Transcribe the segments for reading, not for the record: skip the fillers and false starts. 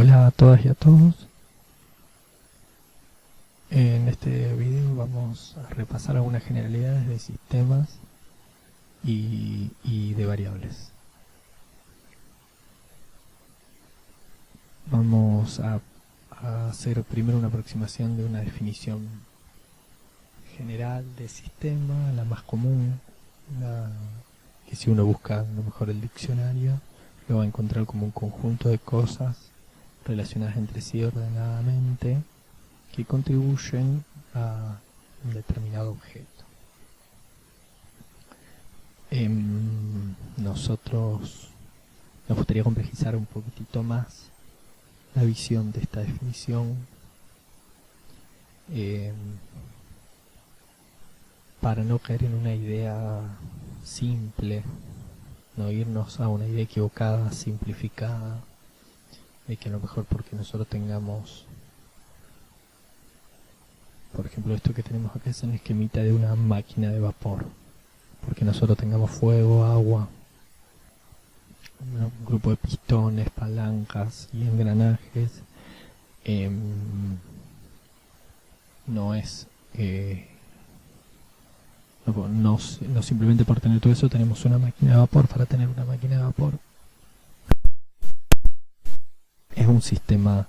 Hola a todas y a todos. En este video vamos a repasar algunas generalidades de sistemas y de variables. Vamos a hacer primero una aproximación de una definición general de sistema, la más común, que si uno busca a lo mejor el diccionario lo va a encontrar como un conjunto de cosas relacionadas entre sí ordenadamente que contribuyen a un determinado objeto. Nosotros nos gustaría complejizar un poquitito más la visión de esta definición para no caer en una idea simple, no irnos a una idea equivocada, simplificada, de que a lo mejor porque nosotros tengamos, por ejemplo, esto que tenemos acá es un esquemita de una máquina de vapor, porque nosotros tengamos fuego, agua, un grupo de pistones, palancas y engranajes, no es no simplemente por tener todo eso tenemos una máquina de vapor. Para tener una máquina de vapor es un sistema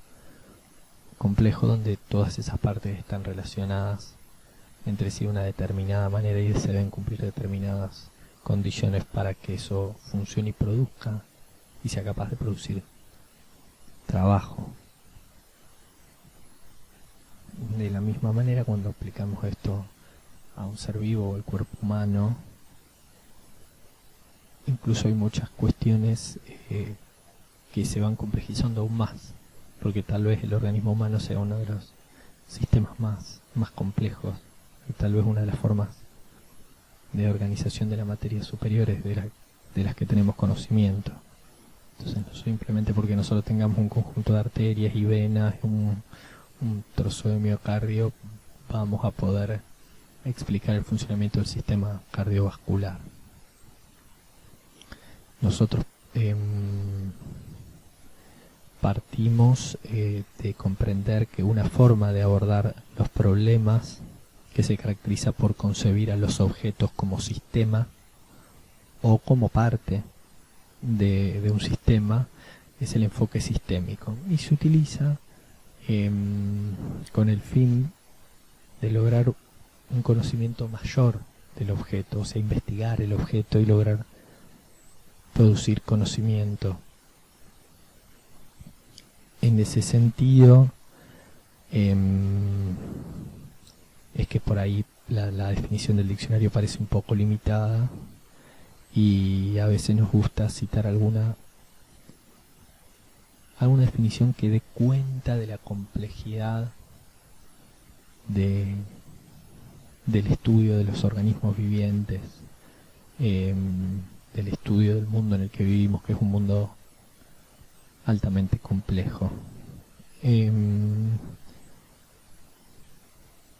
complejo donde todas esas partes están relacionadas entre sí de una determinada manera y se deben cumplir determinadas condiciones para que eso funcione y produzca y sea capaz de producir trabajo. De la misma manera, cuando aplicamos esto a un ser vivo o el cuerpo humano, incluso hay muchas cuestiones que se van complejizando aún más, porque tal vez el organismo humano sea uno de los sistemas más complejos y tal vez una de las formas de organización de la materia superiores de las que tenemos conocimiento. Entonces no simplemente porque nosotros tengamos un conjunto de arterias y venas, un trozo de miocardio, vamos a poder explicar el funcionamiento del sistema cardiovascular. Nosotros partimos de comprender que una forma de abordar los problemas que se caracteriza por concebir a los objetos como sistema o como parte de un sistema es el enfoque sistémico, y se utiliza con el fin de lograr un conocimiento mayor del objeto, o sea, investigar el objeto y lograr producir conocimiento. En ese sentido, es que por ahí la definición del diccionario parece un poco limitada y a veces nos gusta citar alguna definición que dé cuenta de la complejidad del estudio de los organismos vivientes, del estudio del mundo en el que vivimos, que es un mundo altamente complejo.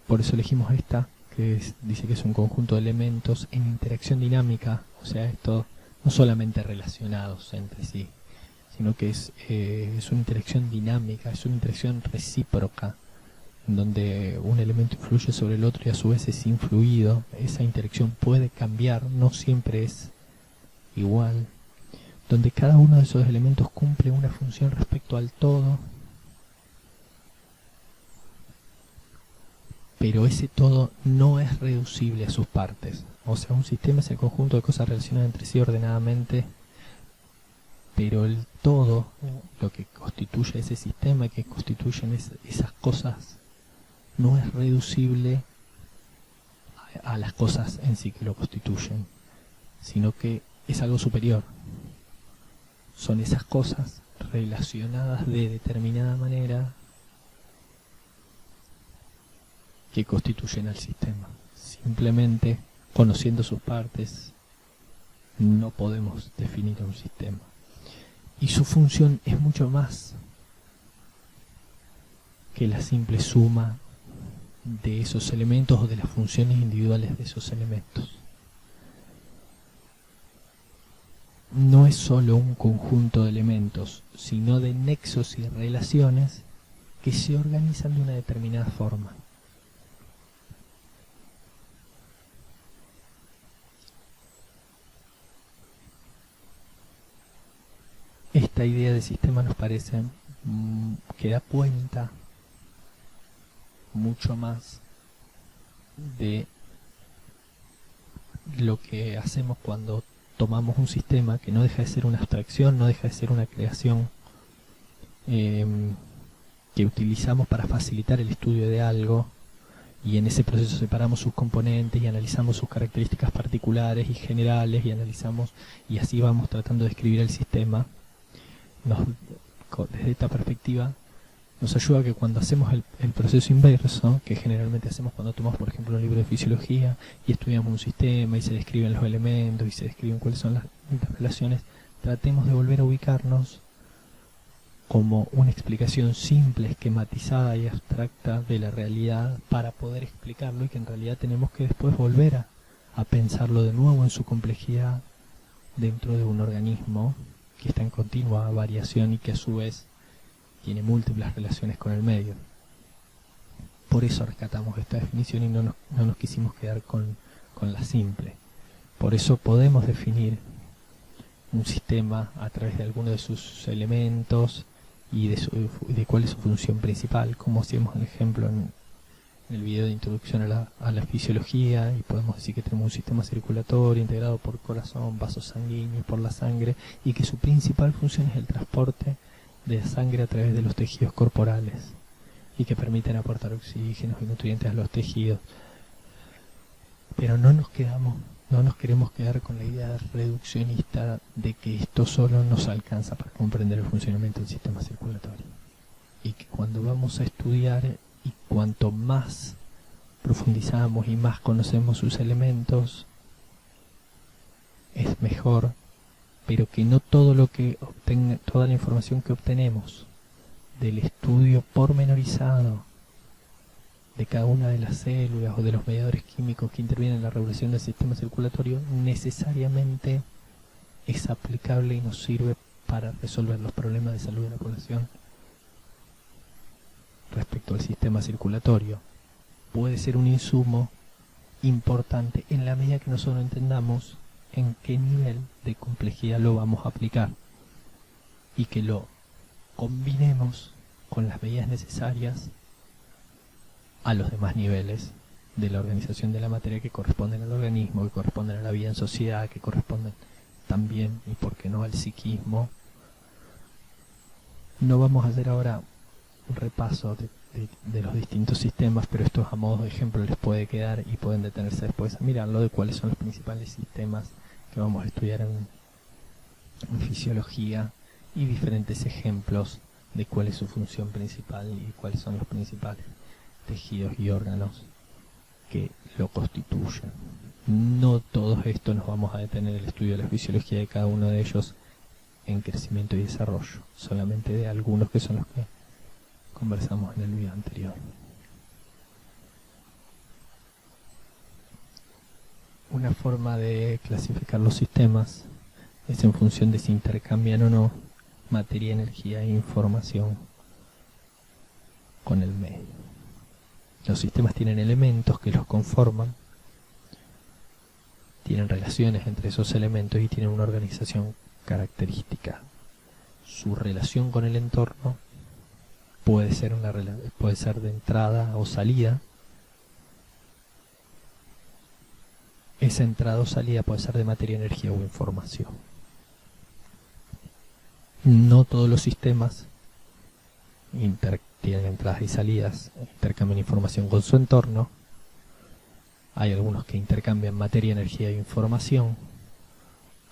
Por eso elegimos esta, que dice que es un conjunto de elementos en interacción dinámica, o sea, estos no solamente relacionados entre sí, sino que es una interacción dinámica, es una interacción recíproca, en donde un elemento influye sobre el otro y a su vez es influido. Esa interacción puede cambiar, no siempre es igual, donde cada uno de esos elementos cumple una función respecto al todo, pero ese todo no es reducible a sus partes. O sea, un sistema es el conjunto de cosas relacionadas entre sí ordenadamente, pero el todo, lo que constituye ese sistema, que constituyen esas cosas, no es reducible a las cosas en sí que lo constituyen, sino que es algo superior. Son esas cosas relacionadas de determinada manera que constituyen al sistema. Simplemente conociendo sus partes no podemos definir un sistema. Y su función es mucho más que la simple suma de esos elementos o de las funciones individuales de esos elementos. no es solo un conjunto de elementos, sino de nexos y relaciones que se organizan de una determinada forma. Esta idea de sistema nos parece que da cuenta mucho más de lo que hacemos cuando tomamos un sistema que no deja de ser una abstracción, no deja de ser una creación que utilizamos para facilitar el estudio de algo, y en ese proceso separamos sus componentes y analizamos sus características particulares y generales, y analizamos, y así vamos tratando de escribir el sistema. Desde esta perspectiva nos ayuda a que cuando hacemos el proceso inverso, que generalmente hacemos cuando tomamos por ejemplo un libro de fisiología y estudiamos un sistema y se describen los elementos y se describen cuáles son las interrelaciones, tratemos de volver a ubicarnos como una explicación simple, esquematizada y abstracta de la realidad para poder explicarlo, y que en realidad tenemos que después volver a pensarlo de nuevo en su complejidad dentro de un organismo que está en continua variación y que a su vez tiene múltiples relaciones con el medio. Por eso rescatamos esta definición y no nos quisimos quedar con la simple. Por eso podemos definir un sistema a través de alguno de sus elementos y de cuál es su función principal, como hacíamos el ejemplo en el video de introducción a la fisiología, y podemos decir que tenemos un sistema circulatorio integrado por corazón, vasos sanguíneos, por la sangre, y que su principal función es el transporte de sangre a través de los tejidos corporales y que permiten aportar oxígenos y nutrientes a los tejidos. Pero no nos queremos quedar con la idea reduccionista de que esto solo nos alcanza para comprender el funcionamiento del sistema circulatorio, y que cuando vamos a estudiar y cuanto más profundizamos y más conocemos sus elementos es mejor, pero que no todo lo que toda la información que obtenemos del estudio pormenorizado de cada una de las células o de los mediadores químicos que intervienen en la regulación del sistema circulatorio necesariamente es aplicable y nos sirve para resolver los problemas de salud de la población respecto al sistema circulatorio. Puede ser un insumo importante en la medida que nosotros entendamos en qué nivel de complejidad lo vamos a aplicar y que lo combinemos con las medidas necesarias a los demás niveles de la organización de la materia que corresponden al organismo, que corresponden a la vida en sociedad, que corresponden también, y por qué no, al psiquismo. No vamos a hacer ahora un repaso de los distintos sistemas, pero esto a modo de ejemplo les puede quedar y pueden detenerse después a mirarlo, de cuáles son los principales sistemas que vamos a estudiar en fisiología, y diferentes ejemplos de cuál es su función principal y cuáles son los principales tejidos y órganos que lo constituyen. No todos estos nos vamos a detener en el estudio de la fisiología de cada uno de ellos en crecimiento y desarrollo, solamente de algunos que son los que conversamos en el video anterior. Una forma de clasificar los sistemas es en función de si intercambian o no materia, energía e información con el medio. Los sistemas tienen elementos que los conforman, tienen relaciones entre esos elementos y tienen una organización característica. Su relación con el entorno puede ser de entrada o salida. Esa entrada o salida puede ser de materia, energía o información. No todos los sistemas tienen entradas y salidas, intercambian información con su entorno. Hay algunos que intercambian materia, energía e información,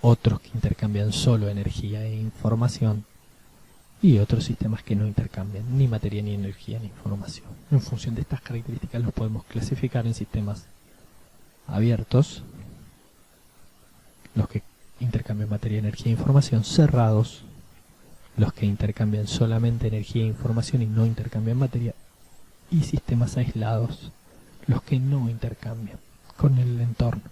otros que intercambian solo energía e información, y otros sistemas que no intercambian ni materia, ni energía, ni información. En función de estas características los podemos clasificar en sistemas abiertos, los que intercambian materia, energía e información; cerrados, los que intercambian solamente energía e información y no intercambian materia; y sistemas aislados, los que no intercambian con el entorno.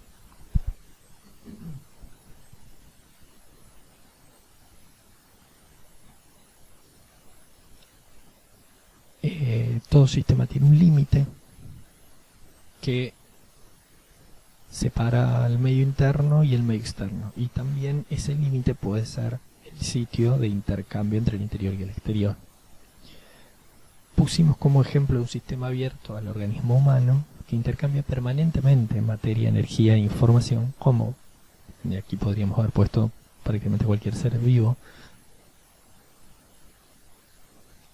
todo sistema tiene un límite que separa el medio interno y el medio externo, y también ese límite puede ser el sitio de intercambio entre el interior y el exterior. Pusimos como ejemplo un sistema abierto al organismo humano que intercambia permanentemente materia, energía e información, como, y aquí podríamos haber puesto prácticamente cualquier ser vivo,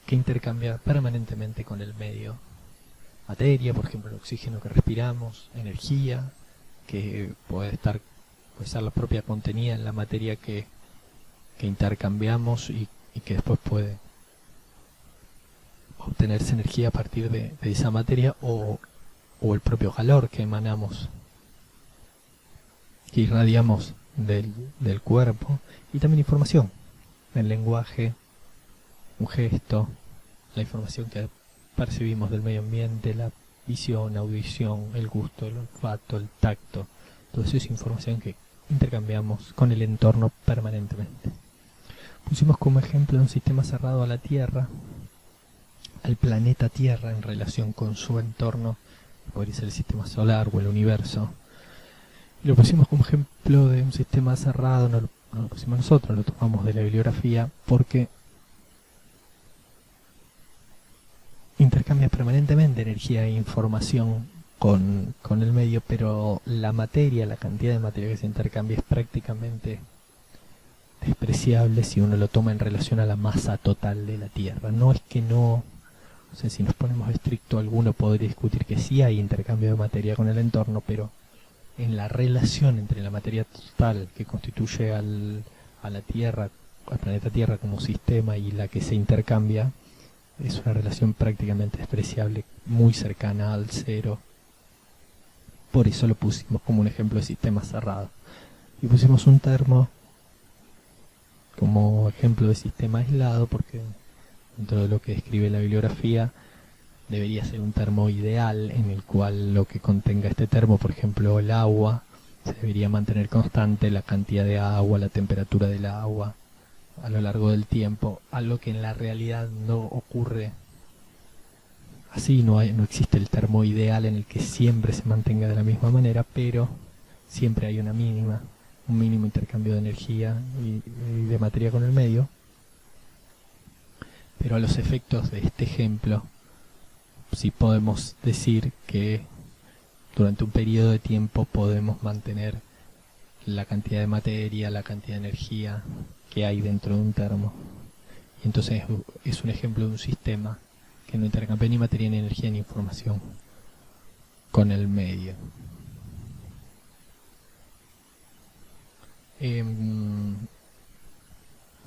que intercambia permanentemente con el medio. Materia, por ejemplo, el oxígeno que respiramos, energía, que puede ser la propia contenida en la materia que intercambiamos y que después puede obtenerse energía a partir de esa materia, o el propio calor que emanamos, que irradiamos del cuerpo, y también información, el lenguaje, un gesto, la información que percibimos del medio ambiente, la visión, audición, el gusto, el olfato, el tacto, todo eso es información que intercambiamos con el entorno permanentemente. Pusimos como ejemplo un sistema cerrado a la Tierra, al planeta Tierra en relación con su entorno, podría ser el sistema solar o el universo. Y lo pusimos como ejemplo de un sistema cerrado, no lo pusimos nosotros, lo tomamos de la bibliografía, porque intercambia permanentemente energía e información con el medio, pero la materia, la cantidad de materia que se intercambia es prácticamente despreciable si uno lo toma en relación a la masa total de la Tierra. No es que no, o sea, si nos ponemos estricto, alguno podría discutir que sí hay intercambio de materia con el entorno, pero en la relación entre la materia total que constituye a la Tierra, al planeta Tierra como sistema, y la que se intercambia, es una relación prácticamente despreciable, muy cercana al cero. Por eso lo pusimos como un ejemplo de sistema cerrado. Y pusimos un termo como ejemplo de sistema aislado, porque dentro de lo que describe la bibliografía debería ser un termo ideal en el cual lo que contenga este termo, por ejemplo el agua, se debería mantener constante la cantidad de agua, la temperatura del agua a lo largo del tiempo, algo que en la realidad no ocurre así. No existe el termo ideal en el que siempre se mantenga de la misma manera, pero siempre hay un mínimo intercambio de energía y de materia con el medio. Pero a los efectos de este ejemplo, sí podemos decir que durante un periodo de tiempo podemos mantener la cantidad de materia, la cantidad de energía que hay dentro de un termo. Y entonces es un ejemplo de un sistema que no intercambia ni materia, ni energía, ni información con el medio.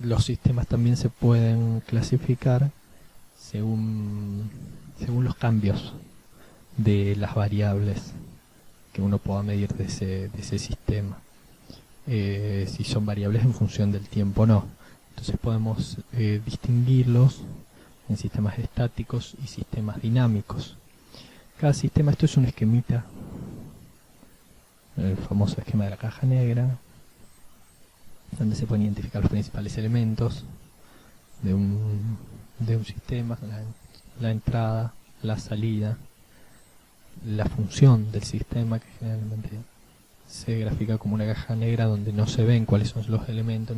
Los sistemas también se pueden clasificar según los cambios de las variables que uno pueda medir de ese sistema. Si son variables en función del tiempo o no. Entonces podemos distinguirlos en sistemas estáticos y sistemas dinámicos. Cada sistema, esto es un esquemita, el famoso esquema de la caja negra, donde se pueden identificar los principales elementos de un sistema, la entrada, la salida, la función del sistema, que generalmente se grafica como una caja negra donde no se ven cuáles son los elementos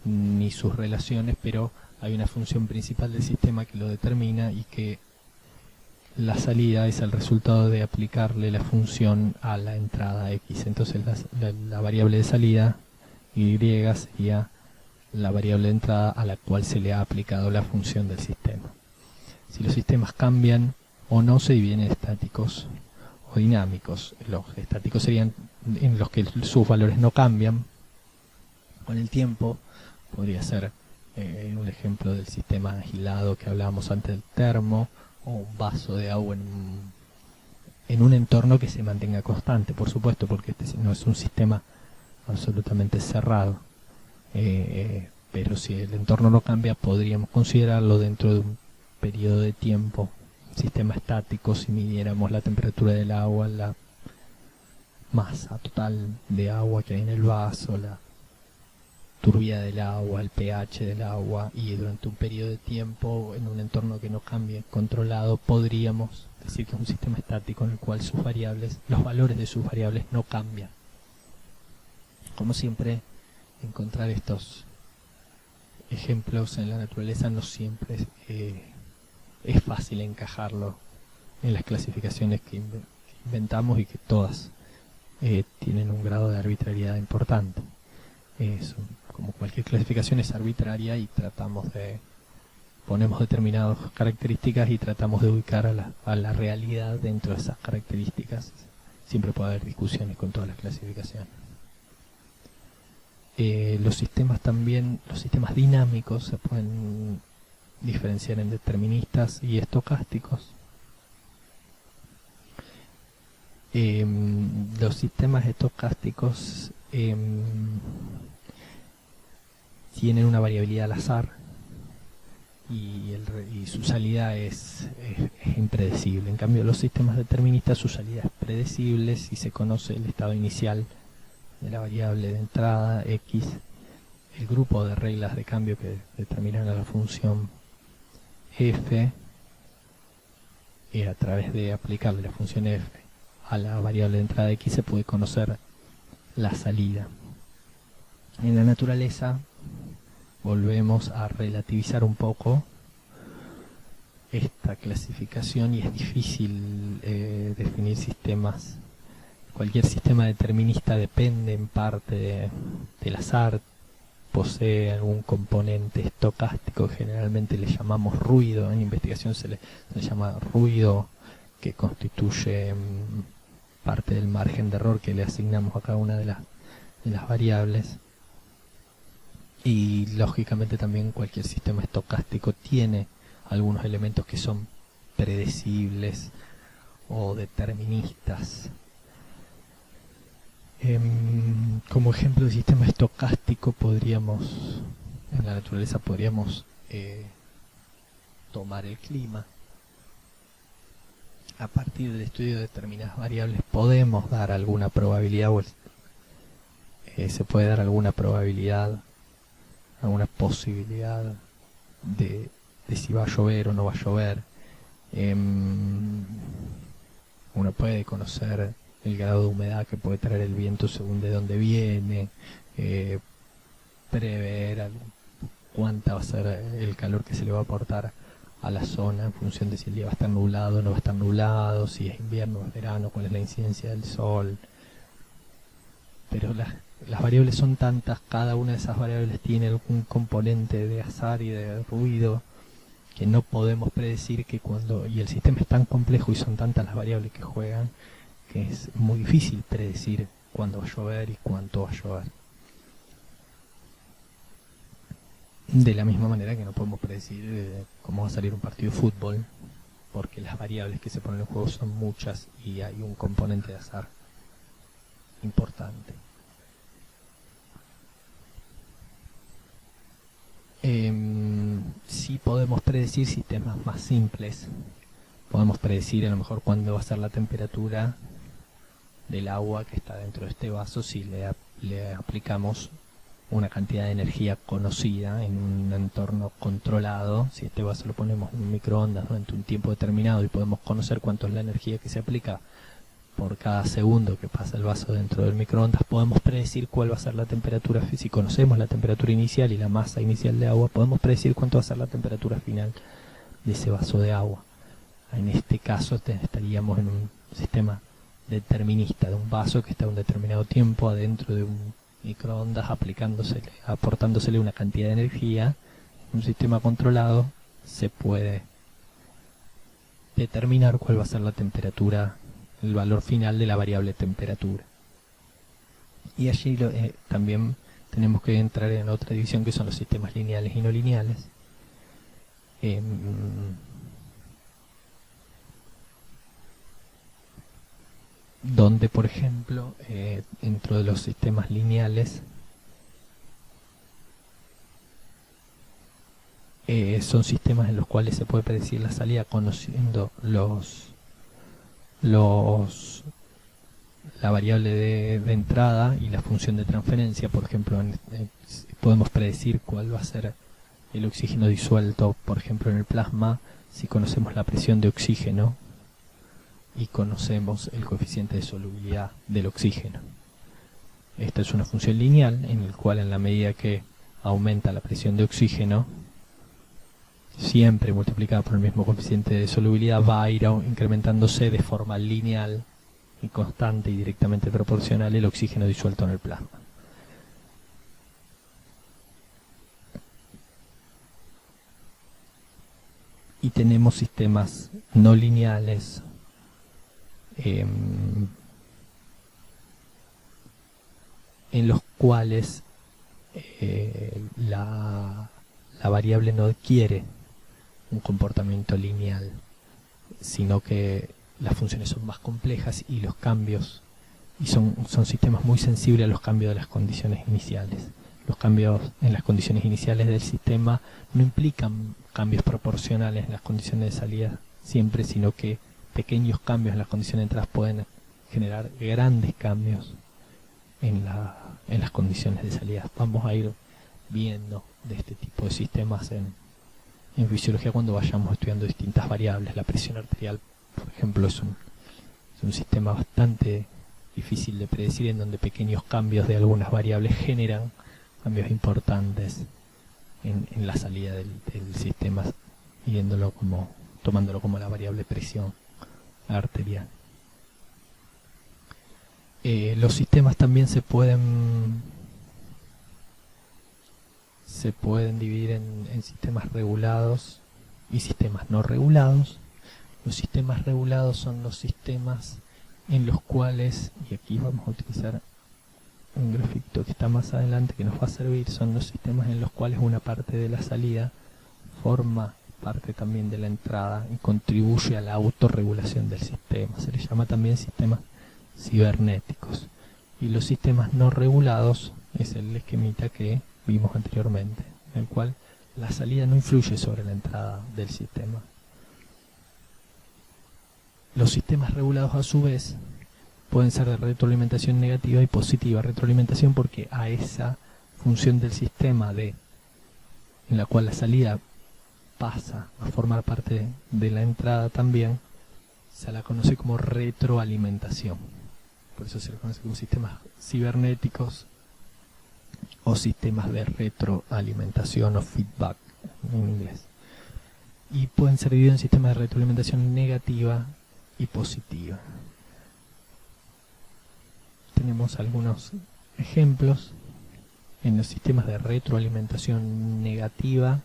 ni sus relaciones, pero hay una función principal del sistema que lo determina, y que la salida es el resultado de aplicarle la función a la entrada X. Entonces la variable de salida Y sería la variable de entrada a la cual se le ha aplicado la función del sistema. Si los sistemas cambian o no, se dividen en estáticos o dinámicos. Los estáticos serían en los que sus valores no cambian con el tiempo. Podría ser un ejemplo del sistema agilado que hablábamos antes del termo, o un vaso de agua en un entorno que se mantenga constante, por supuesto, porque este no es un sistema absolutamente cerrado. Pero si el entorno no cambia, podríamos considerarlo dentro de un periodo de tiempo sistema estático si midiéramos la temperatura del agua, la masa total de agua que hay en el vaso, turbidez del agua, el pH del agua, y durante un periodo de tiempo, en un entorno que no cambie, controlado, podríamos decir que es un sistema estático en el cual sus variables, los valores de sus variables no cambian. Como siempre, encontrar estos ejemplos en la naturaleza no siempre es fácil encajarlo en las clasificaciones que inventamos, y que todas tienen un grado de arbitrariedad importante. Como cualquier clasificación es arbitraria, y ponemos determinadas características y tratamos de ubicar a la realidad dentro de esas características. Siempre puede haber discusiones con todas las clasificaciones. Los sistemas dinámicos se pueden diferenciar en deterministas y estocásticos. Los sistemas estocásticos tienen una variabilidad al azar, y su salida es impredecible. En cambio, los sistemas deterministas, su salida es predecible si se conoce el estado inicial de la variable de entrada x, el grupo de reglas de cambio que determinan a la función f, y a través de aplicarle la función f a la variable de entrada x se puede conocer la salida. En la naturaleza volvemos a relativizar un poco esta clasificación, y es difícil definir sistemas. Cualquier sistema determinista depende en parte del azar, posee algún componente estocástico que generalmente le llamamos ruido. En investigación se le llama ruido, que constituye parte del margen de error que le asignamos a cada una de las variables. Y lógicamente también cualquier sistema estocástico tiene algunos elementos que son predecibles o deterministas. Como ejemplo de sistema estocástico, en la naturaleza podríamos tomar el clima. A partir del estudio de determinadas variables podemos dar alguna probabilidad, se puede dar alguna probabilidad, alguna posibilidad de si va a llover o no va a llover. Uno puede conocer el grado de humedad que puede traer el viento según de dónde viene, prever cuánta va a ser el calor que se le va a aportar a la zona en función de si el día va a estar nublado o no va a estar nublado, si es invierno o es verano, cuál es la incidencia del sol. Pero las variables son tantas, cada una de esas variables tiene algún componente de azar y de ruido que no podemos predecir, y el sistema es tan complejo y son tantas las variables que juegan, que es muy difícil predecir cuándo va a llover y cuánto va a llover. De la misma manera que no podemos predecir cómo va a salir un partido de fútbol, porque las variables que se ponen en juego son muchas y hay un componente de azar importante. Sí podemos predecir sistemas más simples. Podemos predecir a lo mejor cuándo va a ser la temperatura del agua que está dentro de este vaso si le aplicamos una cantidad de energía conocida en un entorno controlado. Si este vaso lo ponemos en un microondas durante un tiempo determinado y podemos conocer cuánto es la energía que se aplica por cada segundo que pasa el vaso dentro del microondas, podemos predecir cuál va a ser la temperatura. Si conocemos la temperatura inicial y la masa inicial de agua, podemos predecir cuánto va a ser la temperatura final de ese vaso de agua. En este caso estaríamos en un sistema determinista de un vaso que está a un determinado tiempo adentro de un microondas, aportándosele una cantidad de energía. En un sistema controlado se puede determinar cuál va a ser la temperatura, el valor final de la variable temperatura. Y allí también tenemos que entrar en otra división, que son los sistemas lineales y no lineales. Donde, por ejemplo, dentro de los sistemas lineales son sistemas en los cuales se puede predecir la salida conociendo los la variable de entrada y la función de transferencia. Por ejemplo, podemos predecir cuál va a ser el oxígeno disuelto, por ejemplo, en el plasma, si conocemos la presión de oxígeno y conocemos el coeficiente de solubilidad del oxígeno. Esta es una función lineal en la cual, en la medida que aumenta la presión de oxígeno, siempre multiplicada por el mismo coeficiente de solubilidad, va a ir incrementándose de forma lineal y constante y directamente proporcional el oxígeno disuelto en el plasma. Y tenemos sistemas no lineales, en los cuales la variable no adquiere un comportamiento lineal, sino que las funciones son más complejas y los cambios, y son sistemas muy sensibles a los cambios de las condiciones iniciales. Los cambios en las condiciones iniciales del sistema no implican cambios proporcionales en las condiciones de salida siempre, sino que pequeños cambios en las condiciones de entrada pueden generar grandes cambios en las condiciones de salida. Vamos a ir viendo de este tipo de sistemas en fisiología cuando vayamos estudiando distintas variables. La presión arterial, por ejemplo, es un sistema bastante difícil de predecir, en donde pequeños cambios de algunas variables generan cambios importantes en la salida del sistema, tomándolo como la variable presión arterial. Los sistemas también se pueden dividir en sistemas regulados y sistemas no regulados. Los sistemas regulados son los sistemas en los cuales, y aquí vamos a utilizar un grafito que está más adelante que nos va a servir, son los sistemas en los cuales una parte de la salida forma parte también de la entrada y contribuye a la autorregulación del sistema. Se les llama también sistemas cibernéticos. Y los sistemas no regulados es el esquemita que vimos anteriormente, en el cual la salida no influye sobre la entrada del sistema. Los sistemas regulados, a su vez, pueden ser de retroalimentación negativa y positiva. Retroalimentación porque a esa función del sistema en la cual la salida pasa a formar parte de la entrada también, se la conoce como retroalimentación. Por eso se le conoce como sistemas cibernéticos o sistemas de retroalimentación o feedback en inglés. Y pueden ser divididos en sistemas de retroalimentación negativa y positiva. Tenemos algunos ejemplos. En los sistemas de retroalimentación negativa,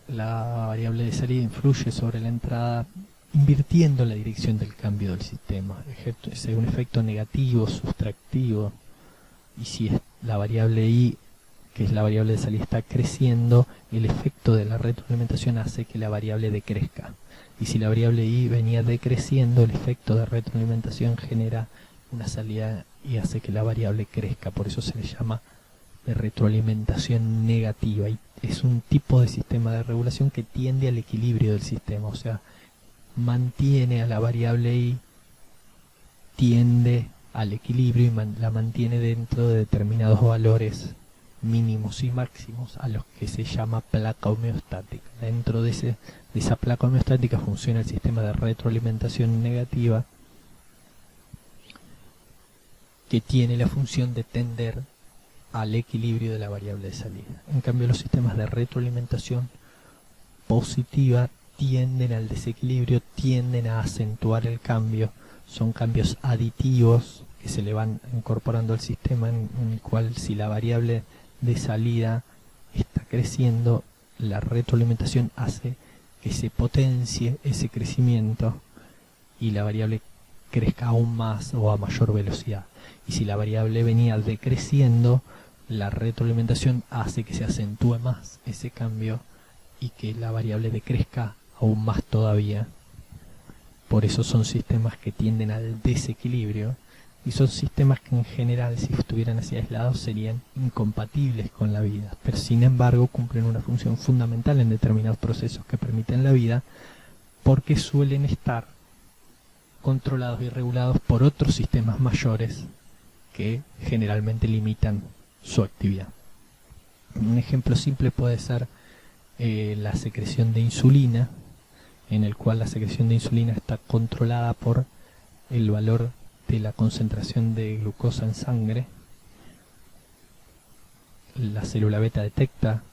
la variable de salida influye sobre la entrada invirtiendo la dirección del cambio del sistema. Es un efecto negativo, sustractivo, y si la variable i, que es la variable de salida, está creciendo, el efecto de la retroalimentación hace que la variable decrezca. Y si la variable i venía decreciendo, el efecto de retroalimentación genera una salida y hace que la variable crezca. Por eso se le llama de retroalimentación negativa, y es un tipo de sistema de regulación que tiende al equilibrio del sistema, o sea, mantiene a la variable i, tiende al equilibrio y la mantiene dentro de determinados valores mínimos y máximos, a los que se llama placa homeostática. Dentro de esa placa homeostática funciona el sistema de retroalimentación negativa, que tiene la función de tender al equilibrio de la variable de salida. En cambio, los sistemas de retroalimentación positiva tienden al desequilibrio, tienden a acentuar el cambio. Son cambios aditivos que se le van incorporando al sistema, en el cual, si la variable de salida está creciendo, la retroalimentación hace que se potencie ese crecimiento y la variable crezca aún más o a mayor velocidad. Y si la variable venía decreciendo, la retroalimentación hace que se acentúe más ese cambio y que la variable decrezca aún más todavía. Por eso son sistemas que tienden al desequilibrio, y son sistemas que en general, si estuvieran así aislados, serían incompatibles con la vida, pero sin embargo cumplen una función fundamental en determinados procesos que permiten la vida, porque suelen estar controlados y regulados por otros sistemas mayores que generalmente limitan su actividad. Un ejemplo simple puede ser la secreción de insulina, en el cual la secreción de insulina está controlada por el valor de la concentración de glucosa en sangre. La célula beta detecta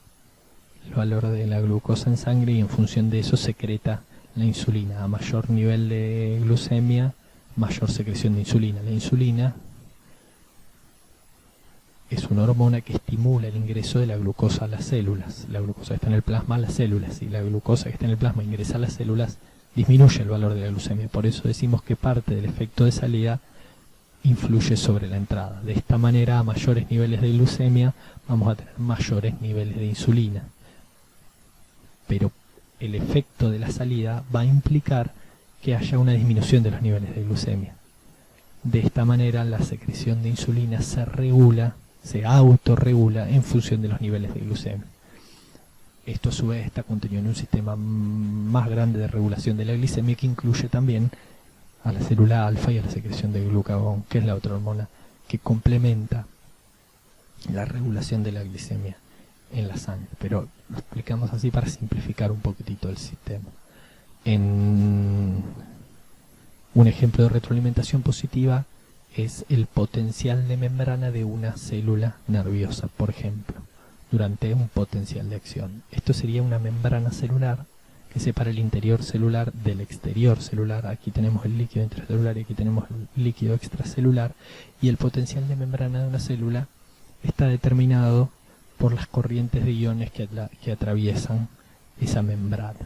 el valor de la glucosa en sangre y en función de eso secreta la insulina. A mayor nivel de glucemia, mayor secreción de insulina. La insulina es una hormona que estimula el ingreso de la glucosa a las células. La glucosa que está en el plasma a las células, y la glucosa que está en el plasma ingresa a las células, disminuye el valor de la glucemia. Por eso decimos que parte del efecto de salida influye sobre la entrada. De esta manera, a mayores niveles de glucemia vamos a tener mayores niveles de insulina. Pero el efecto de la salida va a implicar que haya una disminución de los niveles de glucemia. De esta manera, la secreción de insulina se regula, se autorregula en función de los niveles de glucemia. Esto a su vez está contenido en un sistema más grande de regulación de la glicemia, que incluye también a la célula alfa y a la secreción de glucagón, que es la otra hormona que complementa la regulación de la glicemia en la sangre. Pero lo explicamos así para simplificar un poquitito el sistema. En un ejemplo de retroalimentación positiva es el potencial de membrana de una célula nerviosa, por ejemplo, durante un potencial de acción. Esto sería una membrana celular que separa el interior celular del exterior celular. Aquí tenemos el líquido intracelular y aquí tenemos el líquido extracelular, y el potencial de membrana de una célula está determinado por las corrientes de iones que atraviesan esa membrana.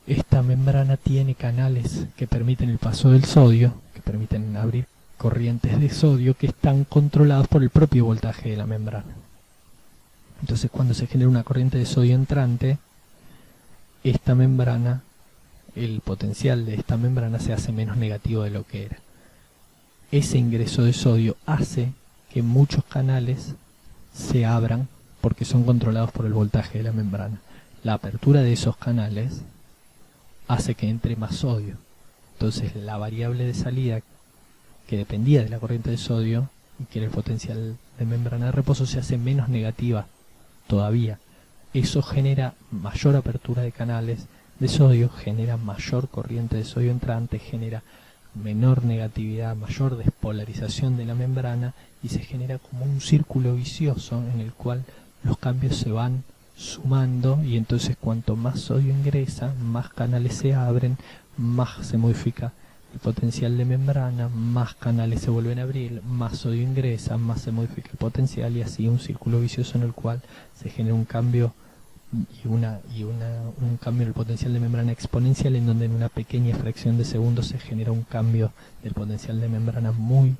Esta membrana tiene canales que permiten el paso del sodio, que permiten abrir corrientes de sodio que están controlados por el propio voltaje de la membrana. Entonces, cuando se genera una corriente de sodio entrante, esta membrana, el potencial de esta membrana se hace menos negativo de lo que era. Ese ingreso de sodio hace que muchos canales se abran porque son controlados por el voltaje de la membrana. La apertura de esos canales hace que entre más sodio. Entonces, la variable de salida, que dependía de la corriente de sodio y que era el potencial de membrana de reposo, se hace menos negativa todavía. Eso genera mayor apertura de canales de sodio, genera mayor corriente de sodio entrante, genera menor negatividad, mayor despolarización de la membrana, y se genera como un círculo vicioso en el cual los cambios se van sumando, y entonces cuanto más sodio ingresa, más canales se abren, más se modifica el potencial de membrana, más canales se vuelven a abrir, más sodio ingresa, más se modifica el potencial, y así un círculo vicioso en el cual se genera un cambio un cambio en el potencial de membrana exponencial, en donde en una pequeña fracción de segundos se genera un cambio del potencial de membrana muy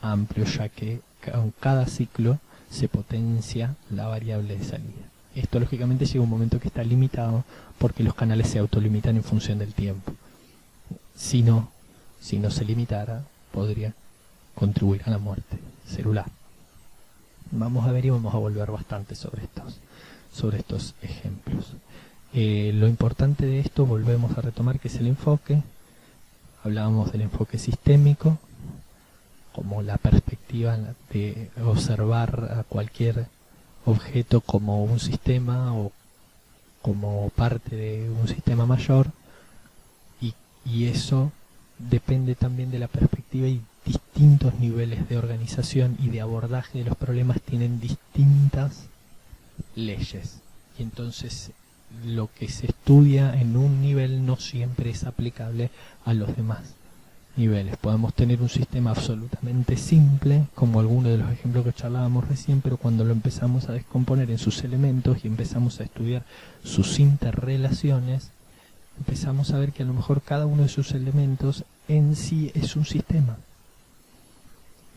amplio, ya que con cada ciclo se potencia la variable de salida. Esto lógicamente llega a un momento que está limitado porque los canales se autolimitan en función del tiempo. Si no se limitara, podría contribuir a la muerte celular. Vamos a ver y vamos a volver bastante sobre estos ejemplos. Lo importante de esto, volvemos a retomar, que es el enfoque. Hablábamos del enfoque sistémico como la perspectiva de observar a cualquier objeto como un sistema o como parte de un sistema mayor, y eso depende también de la perspectiva, y distintos niveles de organización y de abordaje de los problemas tienen distintas leyes, y entonces lo que se estudia en un nivel no siempre es aplicable a los demás niveles. Podemos tener un sistema absolutamente simple, como alguno de los ejemplos que charlábamos recién, pero cuando lo empezamos a descomponer en sus elementos y empezamos a estudiar sus interrelaciones, empezamos a ver que a lo mejor cada uno de sus elementos en sí es un sistema.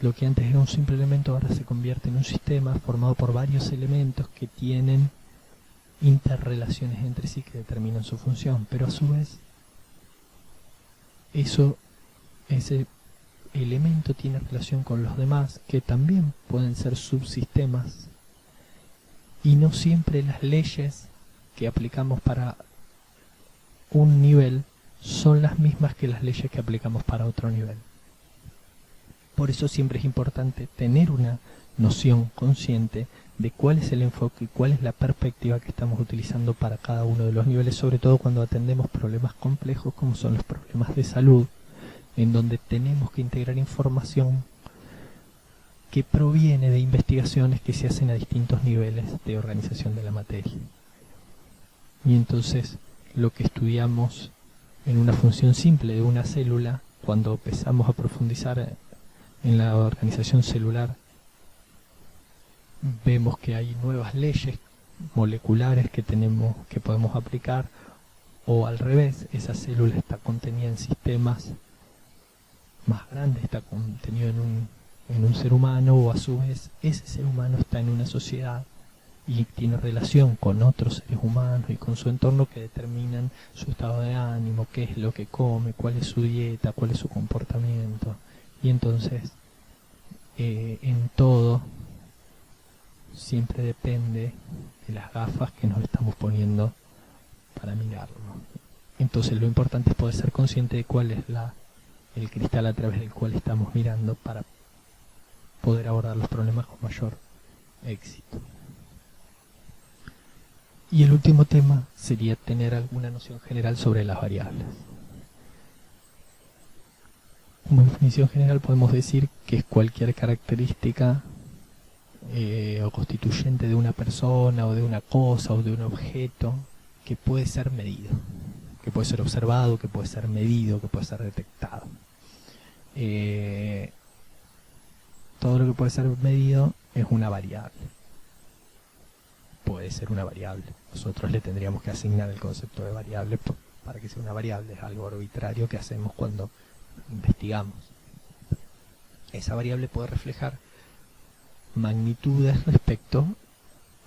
Lo que antes era un simple elemento ahora se convierte en un sistema formado por varios elementos que tienen interrelaciones entre sí que determinan su función, pero a su vez ese elemento tiene relación con los demás, que también pueden ser subsistemas, y no siempre las leyes que aplicamos para un nivel son las mismas que las leyes que aplicamos para otro nivel. Por eso siempre es importante tener una noción consciente de cuál es el enfoque y cuál es la perspectiva que estamos utilizando para cada uno de los niveles, sobre todo cuando atendemos problemas complejos como son los problemas de salud, en donde tenemos que integrar información que proviene de investigaciones que se hacen a distintos niveles de organización de la materia. Y entonces lo que estudiamos en una función simple de una célula, cuando empezamos a profundizar en la organización celular, vemos que hay nuevas leyes moleculares que podemos aplicar, o al revés, esa célula está contenida en sistemas más grandes, está contenido en un ser humano, o a su vez ese ser humano está en una sociedad y tiene relación con otros seres humanos y con su entorno que determinan su estado de ánimo, qué es lo que come, cuál es su dieta, cuál es su comportamiento. Y entonces en todo siempre depende de las gafas que nos estamos poniendo para mirarlo. Entonces lo importante es poder ser consciente de cuál es el cristal a través del cual estamos mirando para poder abordar los problemas con mayor éxito. Y el último tema sería tener alguna noción general sobre las variables. Como definición general podemos decir que es cualquier característica o constituyente de una persona o de una cosa o de un objeto que puede ser medido, que puede ser observado, que puede ser medido, que puede ser detectado. Todo lo que puede ser medido es una variable. Puede ser una variable. Nosotros le tendríamos que asignar el concepto de variable para que sea una variable. Es algo arbitrario que hacemos cuando investigamos. Esa variable puede reflejar magnitudes respecto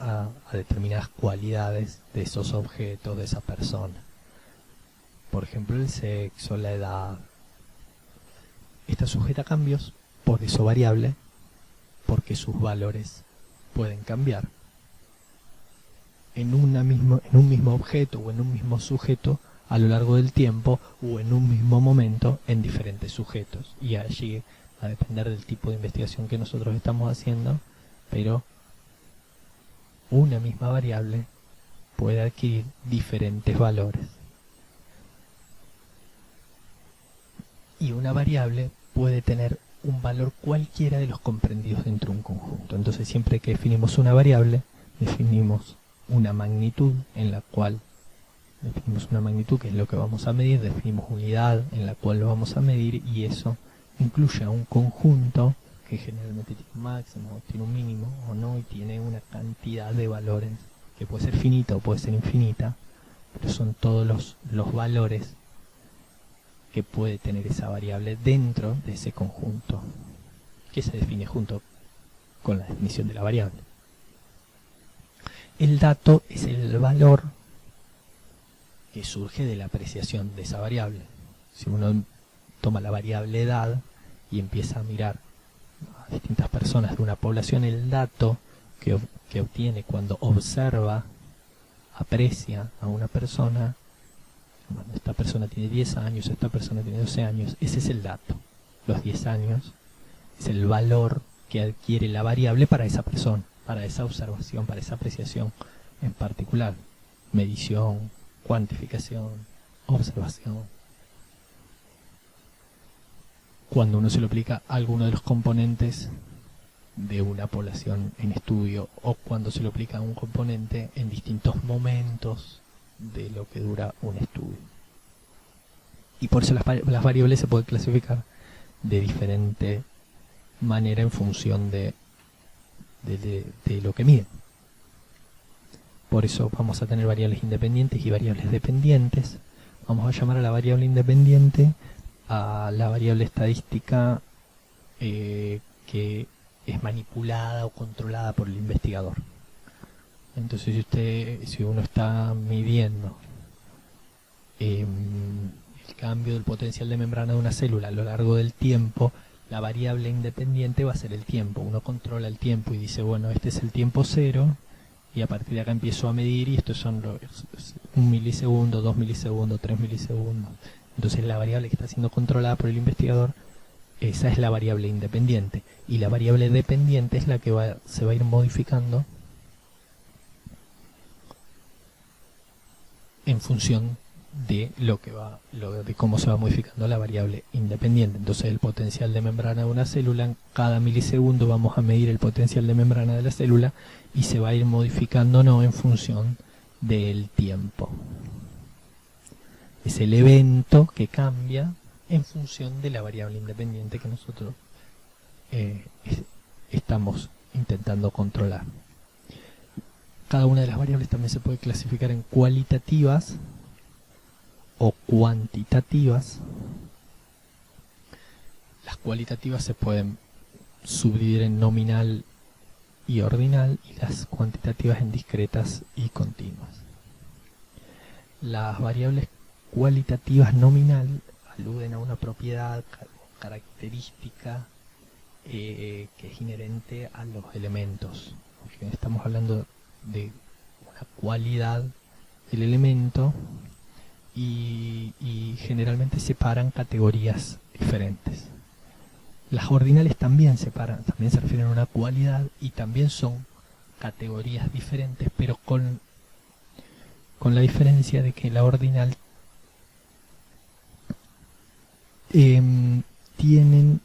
a determinadas cualidades de esos objetos, de esa persona. Por ejemplo, el sexo, la edad. Está sujeta a cambios, por eso variable, porque sus valores pueden cambiar. En un mismo objeto o en un mismo sujeto a lo largo del tiempo o en un mismo momento en diferentes sujetos. Y allí, a depender del tipo de investigación que nosotros estamos haciendo, pero una misma variable puede adquirir diferentes valores. Y una variable puede tener un valor cualquiera de los comprendidos dentro de un conjunto. Entonces siempre que definimos una variable, definimos una magnitud en la cual definimos una magnitud que es lo que vamos a medir, definimos unidad en la cual lo vamos a medir, y eso incluye a un conjunto que generalmente tiene un máximo, tiene un mínimo o no, y tiene una cantidad de valores que puede ser finita o puede ser infinita, pero son todos los valores que puede tener esa variable dentro de ese conjunto, que se define junto con la definición de la variable. El dato es el valor que surge de la apreciación de esa variable. Si uno toma la variable edad y empieza a mirar a distintas personas de una población, el dato que obtiene cuando observa, aprecia a una persona, bueno, esta persona tiene 10 años, esta persona tiene 12 años, ese es el dato. Los 10 años es el valor que adquiere la variable para esa persona, para esa observación, para esa apreciación en particular. Medición, cuantificación, observación. Cuando uno se lo aplica a alguno de los componentes de una población en estudio, o cuando se lo aplica a un componente en distintos momentos de lo que dura un estudio. Y por eso las variables se pueden clasificar de diferente manera en función de lo que miden. Por eso vamos a tener variables independientes y variables dependientes. Vamos a llamar a la variable independiente a la variable estadística que es manipulada o controlada por el investigador. Entonces si uno está midiendo el cambio del potencial de membrana de una célula a lo largo del tiempo, la variable independiente va a ser el tiempo. Uno controla el tiempo y dice, bueno, este es el tiempo cero, y a partir de acá empiezo a medir, y estos son 1 milisegundo, 2 milisegundos, 3 milisegundos. Entonces la variable que está siendo controlada por el investigador, esa es la variable independiente. Y la variable dependiente es la que se va a ir modificando en función de de cómo se va modificando la variable independiente. Entonces el potencial de membrana de una célula, en cada milisegundo vamos a medir el potencial de membrana de la célula y se va a ir modificando no en función del tiempo. Es el evento que cambia en función de la variable independiente que nosotros estamos intentando controlar. Cada una de las variables también se puede clasificar en cualitativas o cuantitativas. Las cualitativas se pueden subdividir en nominal y ordinal, y las cuantitativas en discretas y continuas. Las variables cualitativas nominal aluden a una propiedad o característica que es inherente a los elementos. Estamos hablando de una cualidad del elemento y generalmente separan categorías diferentes. Las ordinales también separan, también se refieren a una cualidad y también son categorías diferentes, pero con la diferencia de que la ordinal tienen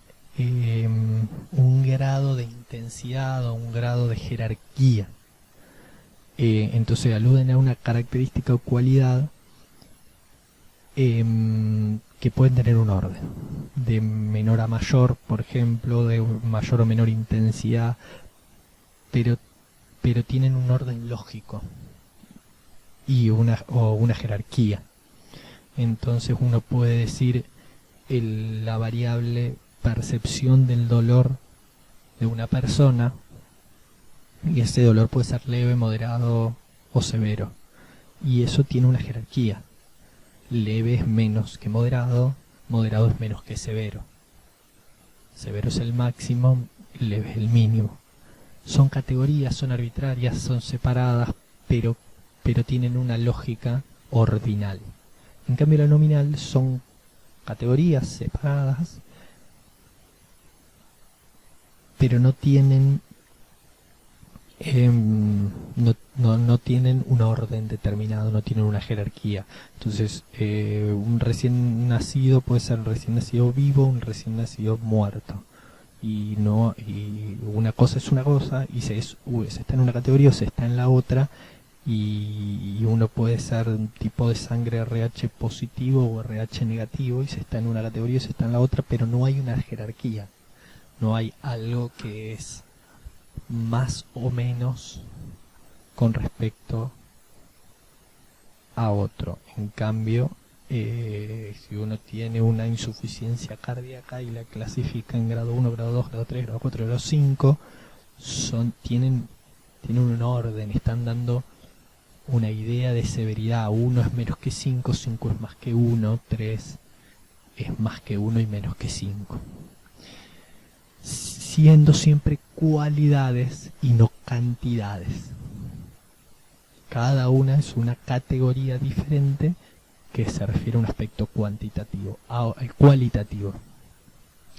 un grado de intensidad o un grado de jerarquía. Entonces aluden a una característica o cualidad que pueden tener un orden, de menor a mayor, por ejemplo, de mayor o menor intensidad, pero tienen un orden lógico y una jerarquía. Entonces uno puede decir la variable percepción del dolor de una persona, y ese dolor puede ser leve, moderado o severo, y eso tiene una jerarquía. Leve es menos que moderado, moderado es menos que severo, severo es el máximo, leve es el mínimo. Son categorías, son arbitrarias, son separadas, pero tienen una lógica ordinal. En cambio la nominal son categorías separadas, pero no tienen no tienen un orden determinado, no tienen una jerarquía. Entonces un recién nacido puede ser un recién nacido vivo, un recién nacido muerto, y una cosa es una cosa y se está en una categoría o se está en la otra, y uno puede ser un tipo de sangre RH positivo o RH negativo y se está en una categoría y se está en la otra, pero no hay una jerarquía, no hay algo que es más o menos con respecto a otro. En cambio, si uno tiene una insuficiencia cardíaca y la clasifica en grado 1, grado 2, grado 3, grado 4, grado 5, tienen un orden, están dando una idea de severidad. 1 es menos que 5, 5 es más que 1, 3 es más que 1 y menos que 5. Siendo siempre cualidades y no cantidades. Cada una es una categoría diferente que se refiere a un aspecto cualitativo.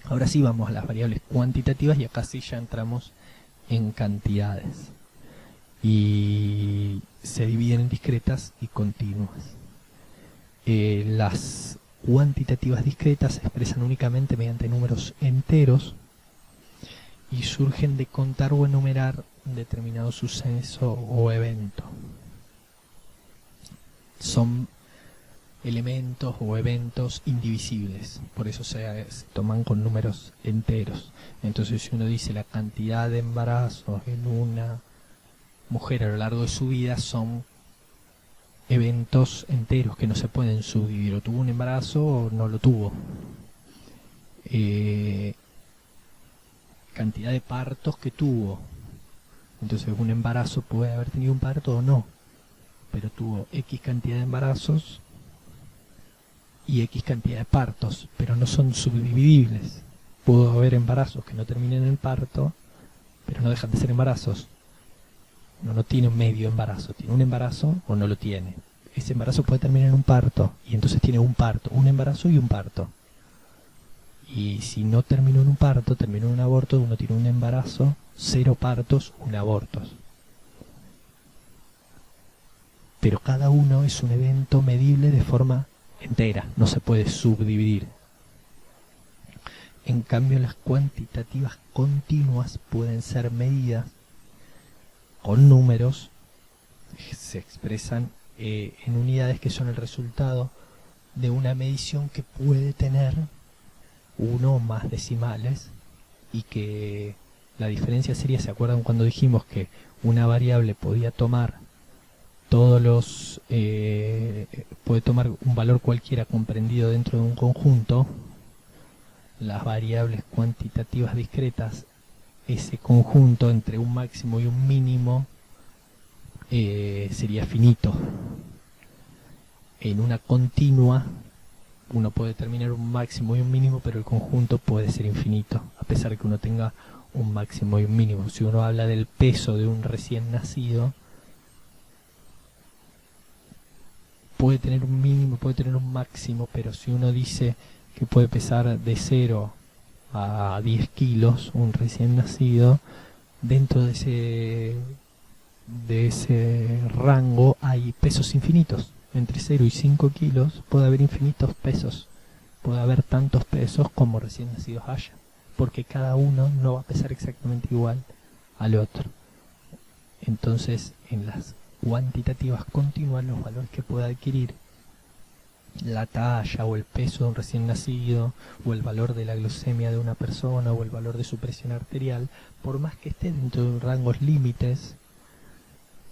Ahora sí vamos a las variables cuantitativas, y acá sí ya entramos en cantidades. Y se dividen en discretas y continuas. Las cuantitativas discretas se expresan únicamente mediante números enteros y surgen de contar o enumerar un determinado suceso o evento. Son elementos o eventos indivisibles, por eso se toman con números enteros. Entonces si uno dice la cantidad de embarazos en una mujer a lo largo de su vida, son eventos enteros que no se pueden subdividir, o tuvo un embarazo o no lo tuvo. Cantidad de partos que tuvo, entonces un embarazo puede haber tenido un parto o no, pero tuvo X cantidad de embarazos y X cantidad de partos, pero no son subdividibles. Pudo haber embarazos que no terminen en parto, pero no dejan de ser embarazos. No tiene un medio embarazo, tiene un embarazo o no lo tiene. ese embarazo puede terminar en un parto, y entonces tiene un parto, un embarazo y un parto. Y si no terminó en un parto, terminó en un aborto, uno tiene un embarazo, 0 partos, 1 abortos. Pero cada uno es un evento medible de forma entera, no se puede subdividir. En cambio, las cuantitativas continuas pueden ser medidas con números, se expresan en unidades que son el resultado de una medición que puede tener 1 o más decimales, y que la diferencia sería, ¿se acuerdan cuando dijimos que una variable podía tomar puede tomar un valor cualquiera comprendido dentro de un conjunto? Las variables cuantitativas discretas, ese conjunto entre un máximo y un mínimo sería finito. En una continua uno puede determinar un máximo y un mínimo, pero el conjunto puede ser infinito, a pesar de que uno tenga un máximo y un mínimo. Si uno habla del peso de un recién nacido, puede tener un mínimo, puede tener un máximo, pero si uno dice que puede pesar de 0 a 10 kilos un recién nacido, dentro de ese rango hay pesos infinitos. Entre 0 y 5 kilos puede haber infinitos pesos, puede haber tantos pesos como recién nacidos haya, porque cada uno no va a pesar exactamente igual al otro. Entonces, en las cuantitativas continuas, los valores que puede adquirir la talla o el peso de un recién nacido, o el valor de la glucemia de una persona, o el valor de su presión arterial, por más que esté dentro de rangos límites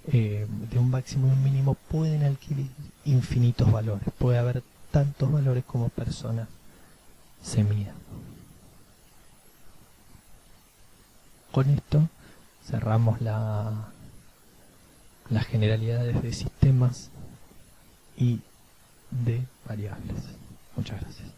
de un máximo y un mínimo, pueden adquirir infinitos valores. Puede haber tantos valores como personas se midan. Con esto cerramos las generalidades de sistemas y de variables. Muchas gracias.